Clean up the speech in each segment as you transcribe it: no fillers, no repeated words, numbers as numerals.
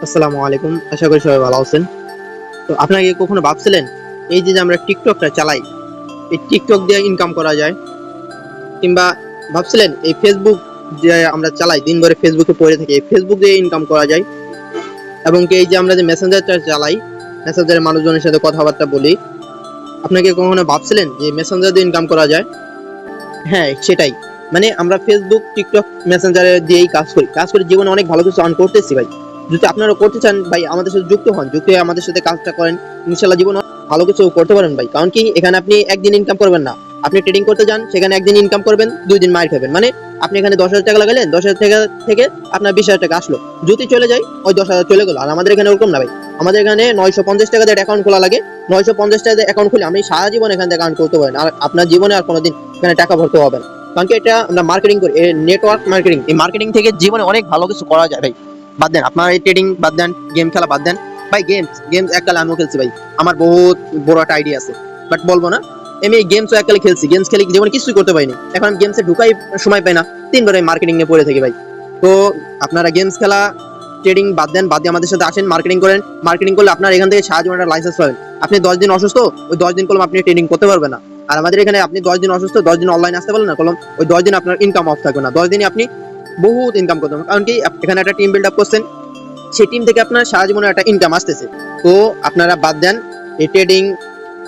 আসসালামু আলাইকুম। আশা করি সবাই ভালো আছেন। তো আপনারা কি কখনো ভাবছিলেন এই যে আমরা টিকটকটা চালাই, এই টিকটক দিয়ে ইনকাম করা যায়? কিংবা ভাবছিলেন এই ফেসবুক যে আমরা চালাই, দিনভরে ফেসবুকে পড়ে থাকি, এই ফেসবুক দিয়ে ইনকাম করা যায়? এবং কি এই যে আমরা যে মেসেঞ্জারটা চালাই, মেসেঞ্জারে মানুষজনের সাথে কথাবার্তা বলি, আপনাকে কখনো ভাবছিলেন যে মেসেঞ্জার দিয়ে ইনকাম করা যায়? হ্যাঁ, সেটাই। মানে আমরা ফেসবুক, টিকটক, মেসেঞ্জারে দিয়েই কাজ করে জীবনে অনেক ভালো কিছু আর্ন করতেছি ভাই। যদি আপনারা করতে চান ভাই, আমাদের সাথে যুক্ত হন, যুক্ত হয়ে আমাদের সাথে কাজটা করেন, ইনশাল্লাহ জীবনে অনেক ভালো কিছু করতে পারেন ভাই। কারণ কি, এখানে আপনি একদিন ইনকাম করবেন না, আপনি ট্রেডিং করতে যান, সেখানে একদিন ইনকাম করবেন, 2 দিন মার খাবেন। মানে আপনি এখানে 10,000 টাকা লাগালেন, 10,000 টাকা থেকে আপনার 20,000 টাকা আসলো, যদি চলে যায় ওই 10,000 চলে গেলো। আর আমাদের এখানে ওরকম না ভাই, আমাদের এখানে 950 টাকা দিয়ে অ্যাকাউন্ট খোলা লাগে। 950 টাকা দিয়ে অ্যাকাউন্ট খুলে আপনি সারা জীবন এখান থেকে আর্ন করতে পারেন, আর আপনার জীবনে আর কোনোদিন এখানে টাকা ভরতে হবে না। কারণ কি, এটা আমরা মার্কেটিং করি, নেটওয়ার্ক মার্কেটিং। এই মার্কেটিং থেকে জীবনে অনেক ভালো কিছু করা যায় ভাই। বাদ দেন আপনার এই ট্রেডিং, বাদ দেন গেম খেলা, বাদ দেন ভাই। গেমস এককালে আমিও খেলছি ভাই, আমার বহুত বড় একটা আইডিয়া আছে, বাট বলবো না। আমি এই গেমসও এককালে খেলছি, গেমস খেলে জীবনে কিছুই করতে পারিনি। এখন আমি গেমসে ঢুকাই সময় পাই না, 3 বার মার্কেটিং নিয়ে পড়ে থাকি ভাই। তো আপনারা গেমস খেলা, ট্রেডিং বাদ দেন, বাদ দিয়ে আমাদের সাথে আসেন, মার্কেটিং করেন। মার্কেটিং করলে আপনার এখান থেকে সারা জীবন একটা লাইসেন্স পাবেন। আপনি 10 দিন অসুস্থ, ওই 10 দিন কলম আপনি ট্রেডিং করতে পারবেন না। আর আমাদের এখানে আপনি 10 দিন অসুস্থ, 10 দিন অনলাইন আসতে পারলেন না কলম, ওই 10 দিন আপনার ইনকাম অফ থাকবে না। 10 দিনই আপনি বহুত ইনকাম করতে পারবেন। কারণ কি, এখানে একটা টিম বিল্ড আপ করছেন, সেই টিম থেকে আপনার সারা জীবনে একটা ইনকাম আসতেছে। তো আপনারা বাদ দেন এই ট্রেডিং,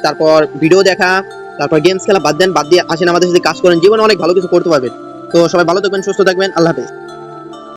তারপর ভিডিও দেখা, তারপর গেমস খেলা, বাদ দেন, বাদ দিয়ে আসেন আমাদের সাথে কাজ করেন, জীবনে অনেক ভালো কিছু করতে পারবেন। তো সবাই ভালো থাকবেন, সুস্থ থাকবেন, আল্লাহ হাফেজ।